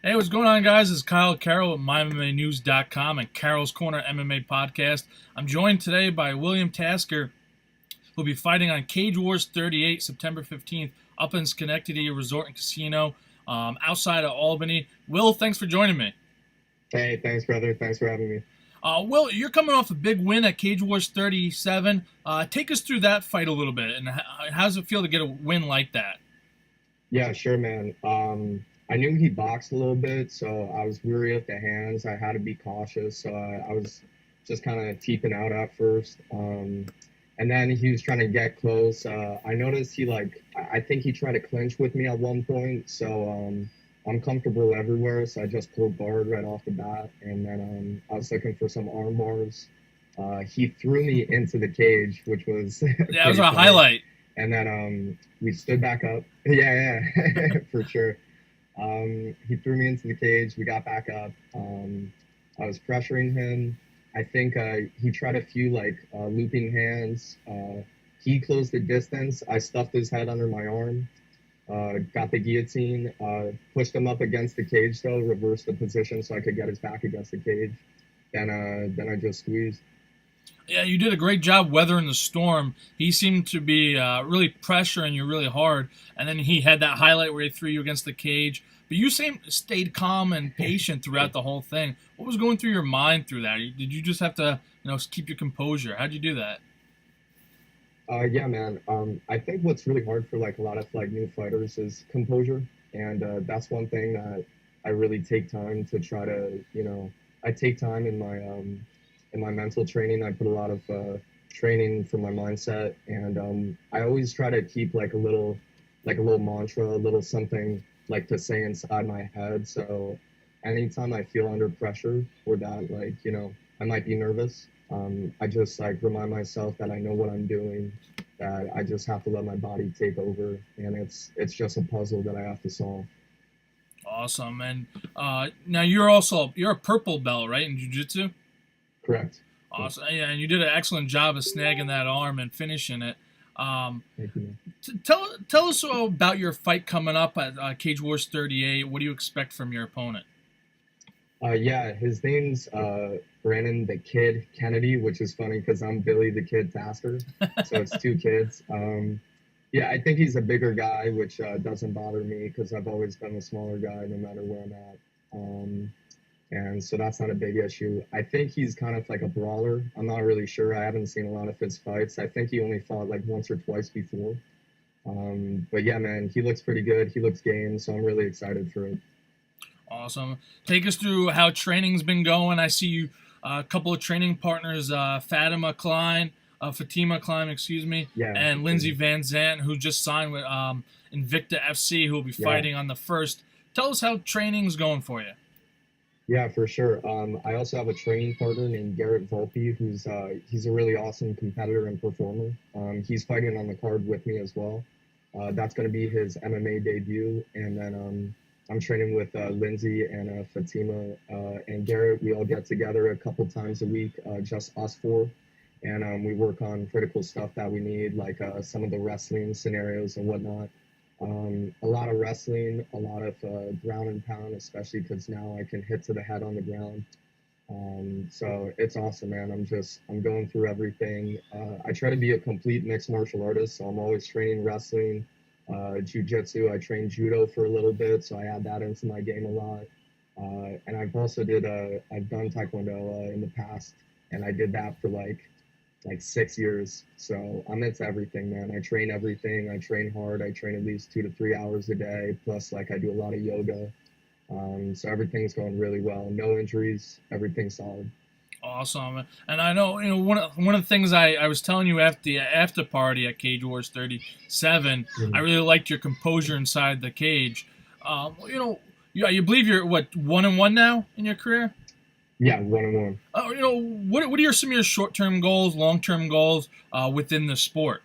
Hey, what's going on, guys? It's Kyle Carroll at MyMMAnews.com and Carroll's Corner MMA podcast. I'm joined today by William Tasker, who'll be fighting on Cage Wars 38, September 15th, up in Schenectady Resort and Casino, outside of Albany. Will, thanks for joining me. Hey, thanks, brother. Thanks for having me. Will, you're coming off a big win at Cage Wars 37. Take us through that fight a little bit, and how does it feel to get a win like that? Yeah, sure, man. I knew he boxed a little bit, so I was weary of the hands. I had to be cautious, so I was just kind of teeping out at first. And then he was trying to get close. I noticed I think he tried to clinch with me at one point, so I'm comfortable everywhere, so I just pulled guard right off the bat. And then I was looking for some arm bars. He threw me into the cage, which was Yeah, it was pretty a funny. highlight. And then we stood back up. Yeah, yeah, for sure. He threw me into the cage. We got back up. I was pressuring him. I think he tried a few looping hands. He closed the distance. I stuffed his head under my arm. Got the guillotine. Pushed him up against the cage though. Reversed the position so I could get his back against the cage. Then I just squeezed. Yeah, you did a great job weathering the storm. He seemed to be really pressuring you really hard, and then he had that highlight where he threw you against the cage. But you stayed calm and patient throughout the whole thing. What was going through your mind through that? Did you just have to, keep your composure? How'd you do that? Yeah, man. I think what's really hard for like a lot of like new fighters is composure, and that's one thing that I really take time to try to, I take time in my mental training. I put a lot of training for my mindset, and I always try to keep like a little mantra, a little something like to say inside my head. So anytime I feel under pressure or that I might be nervous, I just like remind myself that I know what I'm doing, that I just have to let my body take over, and it's just a puzzle that I have to solve. Awesome. And now you're a purple belt, right, in jiu-jitsu? Correct. Yeah. Awesome. Yeah, and you did an excellent job of snagging that arm and finishing it. Um, Thank you. tell us about your fight coming up at Cage Wars 38. What do you expect from your opponent? Yeah, his name's Brandon the Kid Kennedy, which is funny because I'm Billy the Kid Tasker, so it's two kids. Yeah, I think he's a bigger guy, which doesn't bother me because I've always been a smaller guy no matter where I'm at. And so that's not a big issue. I think he's kind of like a brawler. I'm not really sure. I haven't seen a lot of his fights. I think he only fought like once or twice before. But yeah, man, he looks pretty good. He looks game, so I'm really excited for it. Awesome. Take us through how training's been going. I see you a couple of training partners, Fatima Klein, excuse me, Yeah, and Lindsay yeah, Van Zant, who just signed with Invicta FC, who will be yeah. fighting on the first. Tell us how training's going for you. Yeah, for sure. I also have a training partner named Garrett Volpe, who's he's a really awesome competitor and performer. He's fighting on the card with me as well. That's going to be his MMA debut, and then I'm training with Lindsay and Fatima and Garrett. We all get together a couple times a week, just us four, and we work on critical stuff that we need, like some of the wrestling scenarios and whatnot. A lot of wrestling, a lot of ground and pound, especially because now I can hit to the head on the ground. So it's awesome, man. I'm going through everything. I try to be a complete mixed martial artist, so I'm always training wrestling, jiu-jitsu. I trained judo for a little bit, so I add that into my game a lot. And I've done taekwondo in the past, and I did that for like 6 years. So I'm into everything, man. I train everything. I train hard. I train at least 2 to 3 hours a day. Plus, like I do a lot of yoga. So everything's going really well. No injuries. Everything's solid. Awesome. And I know, one of the things I was telling you after the after party at Cage Wars 37, I Mhm. really liked your composure inside the cage. You believe you're what 1-1 now in your career? Yeah, one on one. What are some of your short term goals, long term goals within the sport?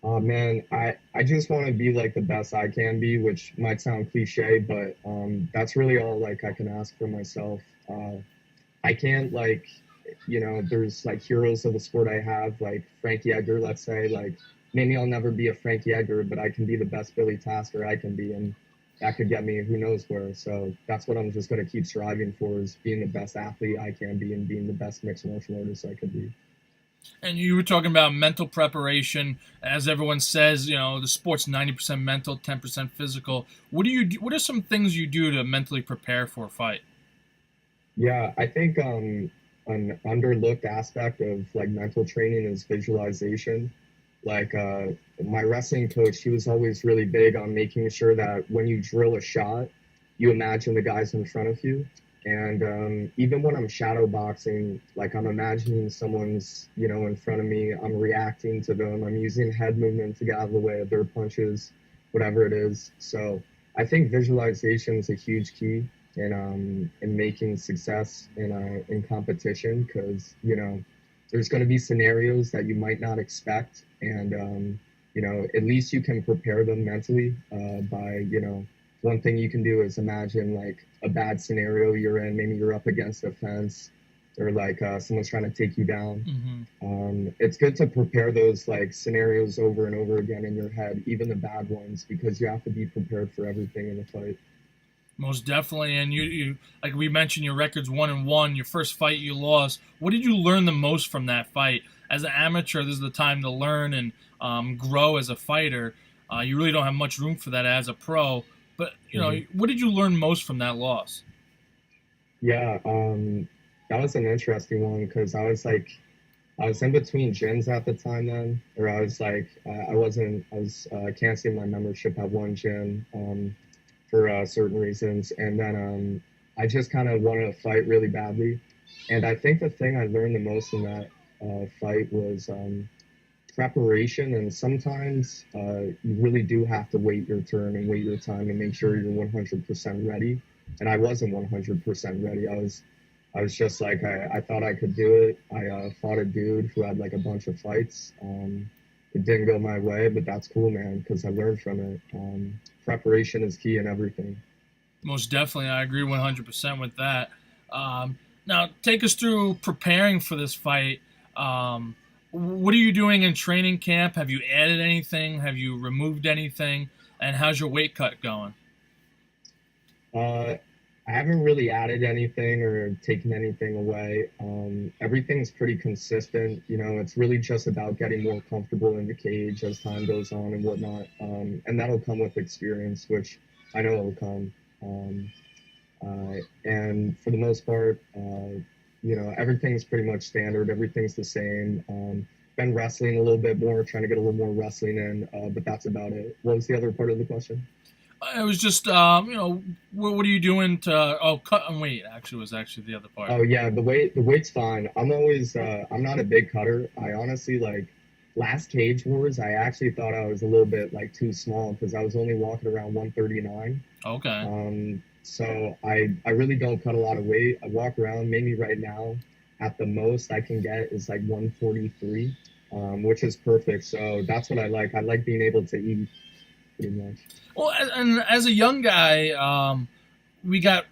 Oh man, I just want to be like the best I can be, which might sound cliche, but that's really all like I can ask for myself. I can't there's like heroes of the sport I have, like Frankie Edgar, let's say, like maybe I'll never be a Frankie Edgar, but I can be the best Billy Tasker I can be, that could get me who knows where. So that's what I'm just going to keep striving for, is being the best athlete I can be and being the best mixed martial artist I could be. And you were talking about mental preparation. As everyone says, the sport's 90% mental, 10% physical. What are some things you do to mentally prepare for a fight? Yeah, I think an underlooked aspect of like mental training is visualization. Like my wrestling coach, he was always really big on making sure that when you drill a shot, you imagine the guys in front of you. And even when I'm shadow boxing, like I'm imagining someone's, in front of me. I'm reacting to them. I'm using head movement to get out of the way of their punches, whatever it is. So I think visualization is a huge key in making success in competition, because there's going to be scenarios that you might not expect, and at least you can prepare them mentally by one thing you can do is imagine like a bad scenario you're in. Maybe you're up against a fence, or like someone's trying to take you down. Hmm. It's good to prepare those like scenarios over and over again in your head, even the bad ones, because you have to be prepared for everything in the fight. Most definitely. And you like we mentioned, your record's 1-1. Your first fight you lost. What did you learn the most from that fight? As an amateur, this is the time to learn and grow as a fighter. You really don't have much room for that as a pro. But Mhm. what did you learn most from that loss? Yeah, that was an interesting one because I was in between gyms at the time then, or I was like I wasn't I was canceling my membership at one gym for certain reasons, and then I just kind of wanted to fight really badly, and I think the thing I learned the most in that fight was preparation, and sometimes you really do have to wait your turn and wait your time and make sure you're 100% ready. And I wasn't 100% ready. I was just like I thought I could do it. I fought a dude who had like a bunch of fights. It didn't go my way, but that's cool, man, because I learned from it. Preparation is key in everything. Most definitely, I agree 100% with that. Now, take us through preparing for this fight. What are you doing in training camp? Have you added anything? Have you removed anything? And how's your weight cut going? Uh, I haven't really added anything or taken anything away. Everything's pretty consistent. It's really just about getting more comfortable in the cage as time goes on and whatnot. And that'll come with experience, which I know will come. Um, and for the most part, everything's pretty much standard. Everything's the same. Been wrestling a little bit more, trying to get a little more wrestling in, but that's about it. What was the other part of the question? It was just, what are you doing to? Oh, cut and weight. Actually, was actually the other part. Oh yeah, the weight's fine. I'm not a big cutter. I honestly like last Cage Wars. I actually thought I was a little bit like too small because I was only walking around 139. Okay. So I really don't cut a lot of weight. I walk around maybe right now at the most I can get is like 143, which is perfect. So that's what I like. I like being able to eat pretty much. Well, and as a young guy, we got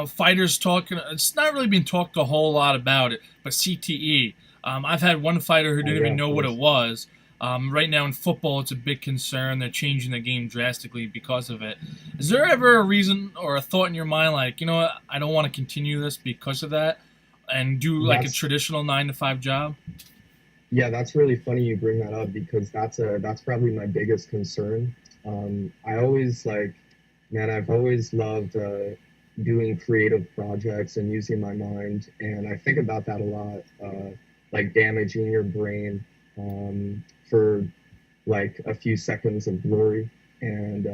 fighters talking. It's not really been talked a whole lot about it, but CTE. I've had one fighter who Oh didn't yeah, even of know what it course. was. Right now in football, it's a big concern. They're changing the game drastically because of it. Is there ever a reason or a thought in your mind like, what, I don't want to continue this because of that, and do like a That's traditional 9 to 5 job? Yeah, that's really funny you bring that up because that's probably my biggest concern. I always like, man, I've always loved doing creative projects and using my mind, and I think about that a lot, like damaging your brain for like a few seconds of glory, and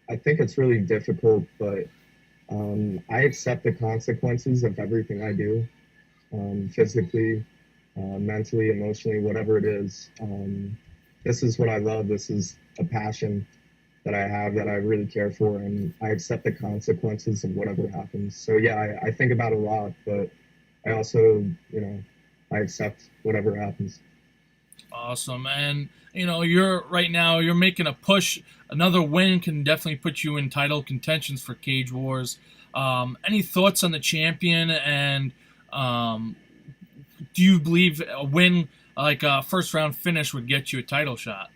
I think it's really difficult, but I accept the consequences of everything I do, physically, mentally, emotionally, whatever it is. This is what I love. This is a passion that I have that I really care for, and I accept the consequences of whatever happens. So yeah, I think about it a lot, but I also, I accept whatever happens. Awesome. And you're right now you're making a push. Another win can definitely put you in title contentions for Cage Wars. Any thoughts on the champion? And um, do you believe a win like a first round finish would get you a title shot?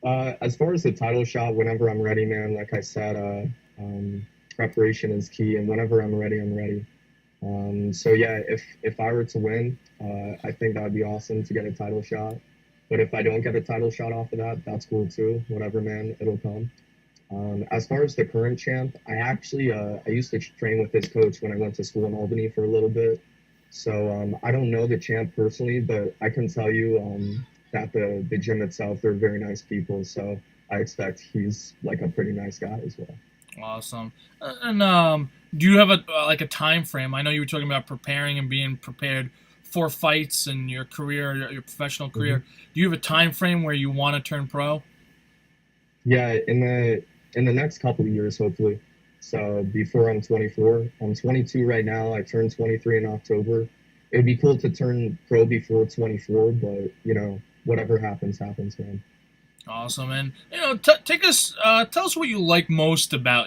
As far as the title shot, whenever I'm ready, man, like I said, preparation is key, and whenever I'm ready, I'm ready. So yeah, if I were to win, I think that would be awesome to get a title shot. But if I don't get a title shot off of that, that's cool too. Whatever, man, it'll come. As far as the current champ, I used to train with this coach when I went to school in Albany for a little bit. So I don't know the champ personally, but I can tell you that the gym itself, they're very nice people. So I expect he's like a pretty nice guy as well. Awesome. And do you have a like a time frame? I know you were talking about preparing and being prepared for fights and your career, your professional career. Hmm. Do you have a time frame where you want to turn pro? Yeah, in the next couple of years, hopefully. So before I'm 24, I'm 22 right now. I turned 23 in October. It'd be cool to turn pro before 24, but whatever happens, happens, man. Awesome. And take us, tell us what you like most about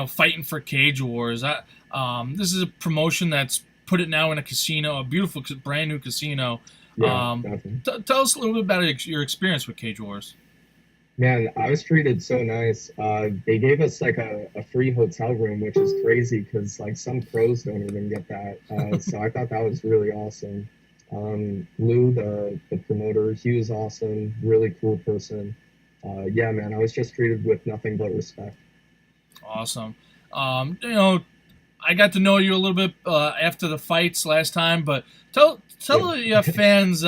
fighting for Cage Wars. This is a promotion that's put it now in a casino, a beautiful brand new casino. Yeah, definitely. Tell us a little bit about your experience with Cage Wars. Man, I was treated so nice. They gave us like a free hotel room, which is crazy because like some pros don't even get that. So I thought that was really awesome. Lou, the promoter, he was awesome, really cool person. Yeah, man, I was just treated with nothing but respect. Awesome. I got to know you a little bit after the fights last time, but tell Yeah. the fans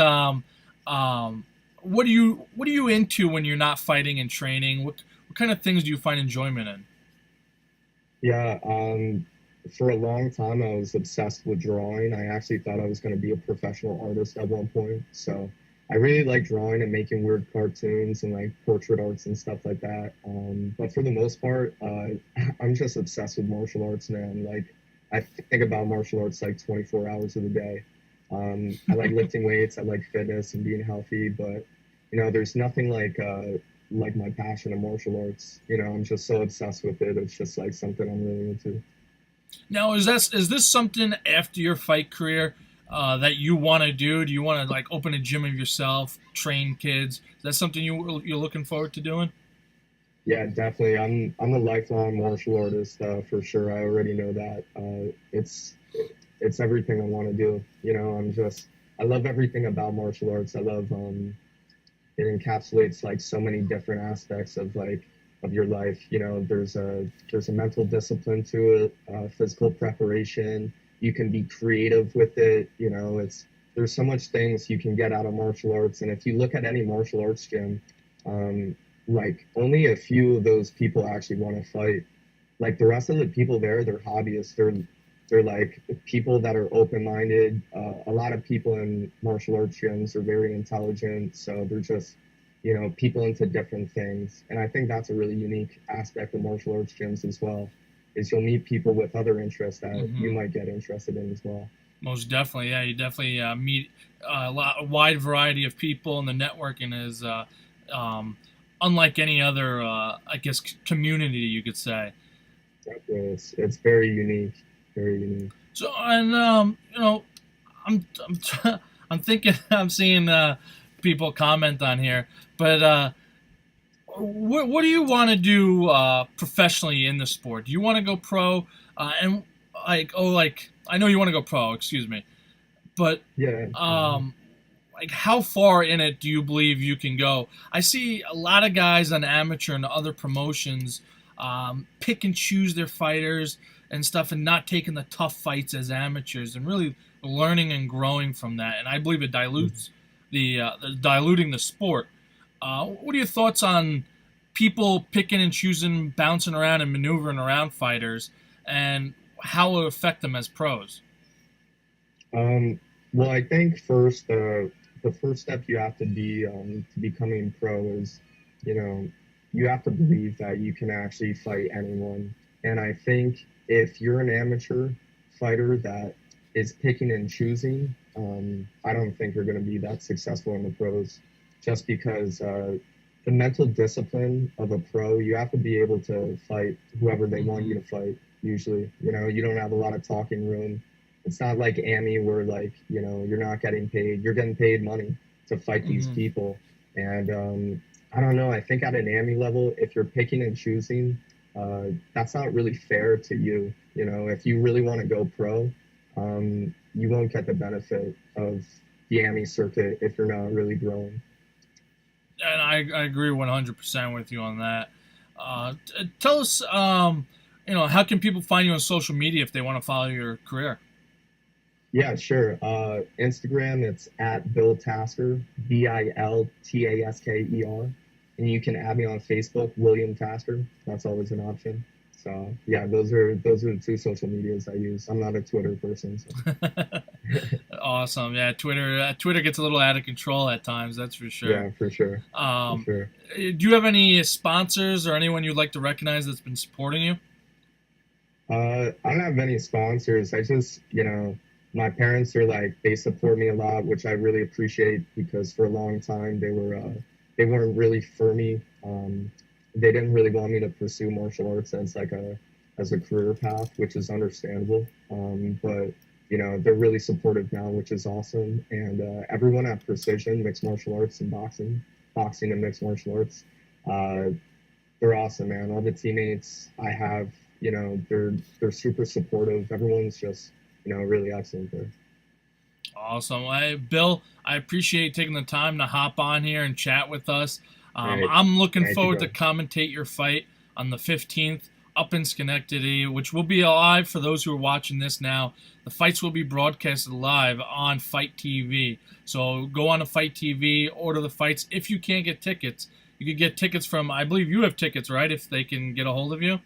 what are you into when you're not fighting and training? What kind of things do you find enjoyment in? Yeah, for a long time, I was obsessed with drawing. I actually thought I was going to be a professional artist at one point. So I really like drawing and making weird cartoons and like portrait arts and stuff like that. But for the most part, I'm just obsessed with martial arts, man. Like I think about martial arts like 24 hours of the day. I like lifting weights. I like fitness and being healthy, but there's nothing like my passion of martial arts. I'm just so obsessed with it. It's just like something I'm really into. Now, is this something after your fight career that you want to do? Do you want to like open a gym of yourself, train kids? Is that something you're looking forward to doing? Yeah, definitely. I'm a lifelong martial artist for sure. I already know that. It's everything I want to do. I love everything about martial arts. I love it encapsulates like so many different aspects of your life. There's a mental discipline to it, physical preparation. You can be creative with it. It's there's so much things you can get out of martial arts. And if you look at any martial arts gym, um, like only a few of those people actually want to fight. Like the rest of the people there, they're hobbyists. They're like people that are open-minded. A lot of people in martial arts gyms are very intelligent, so they're just people into different things. And I think that's a really unique aspect of martial arts gyms as well, is you'll meet people with other interests that you Hmm. might get interested in as well. Most definitely, yeah. You definitely meet a wide variety of people, and the networking is um, unlike any other, I guess, community you could say. Definitely, it's very unique, very unique. So, and I'm I'm thinking, I'm seeing people comment on here, but what do you want to do professionally in the sport? Do you want to go pro? And like I know you want to go pro. Excuse me, but Yeah. um, like how far in it do you believe you can go? I see a lot of guys on amateur and other promotions pick and choose their fighters and stuff, and not taking the tough fights as amateurs, and really learning and growing from that. And I believe it dilutes the diluting the sport. What are your thoughts on people picking and choosing, bouncing around and maneuvering around fighters, and how it will affect them as pros? Um, well, I think first, the first step you have to be to becoming pro is, you know, you have to believe that you can actually fight anyone. And I think if you're an amateur fighter that is picking and choosing, I don't think you're going to be that successful in the pros, just because the mental discipline of a pro, you have to be able to fight whoever they want you Hmm. to fight. Usually, you don't have a lot of talking room. It's not like Amy where like, you're not getting paid. You're getting paid money to fight these Hmm. people. And I don't know. I think at an AMI level, if you're picking and choosing, that's not really fair to you. You know, if you really want to go pro, you won't get the benefit of the AMI circuit if you're not really growing. And I agree 100% with you on that. Tell us, how can people find you on social media if they want to follow your career? Yeah, sure. Instagram, it's at Bill Tasker, Biltasker, and you can add me on Facebook, William Tasker. That's always an option. So yeah, those are the two social medias I use. I'm not a Twitter person, so Awesome. Yeah, Twitter gets a little out of control at times. That's for sure. yeah, for sure, for Um, sure. do you have any sponsors or anyone you'd like to recognize that's been supporting you? I don't have many sponsors. I just, my parents are like they support me a lot, which I really appreciate because for a long time they weren't really for me. They didn't really want me to pursue martial arts as a career path, which is understandable. But they're really supportive now, which is awesome. And everyone at Precision Mixed Martial Arts and boxing and mixed martial arts, uh, they're awesome, man. All the teammates I have, they're super supportive. Everyone's just, really excellent there. Awesome. Hey, Bill, I appreciate taking the time to hop on here and chat with us. All right. I'm looking Thank you, forward to bro. commentate your fight on the 15th up in Schenectady, which will be live for those who are watching this now. The fights will be broadcasted live on Fight TV. So go on to Fight TV, order the fights. If you can't get tickets, you can get tickets from, I believe you have tickets, right? If they can get a hold of you.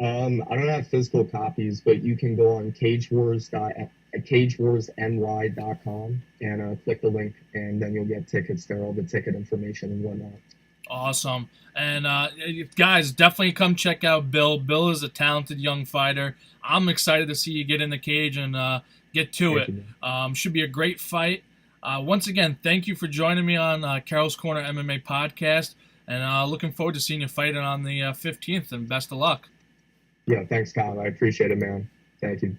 I don't have physical copies, but you can go on cagewarsny.com and click the link, and then you'll get tickets there, all the ticket information and whatnot. Awesome. And guys, definitely come check out Bill. Bill is a talented young fighter. I'm excited to see you get in the cage and get to Thank it. you, man. Should be a great fight. Once again, thank you for joining me on Carroll's Corner MMA podcast. And looking forward to seeing you fight on the 15th. And best of luck. Yeah, thanks, Kyle. I appreciate it, man. Thank you.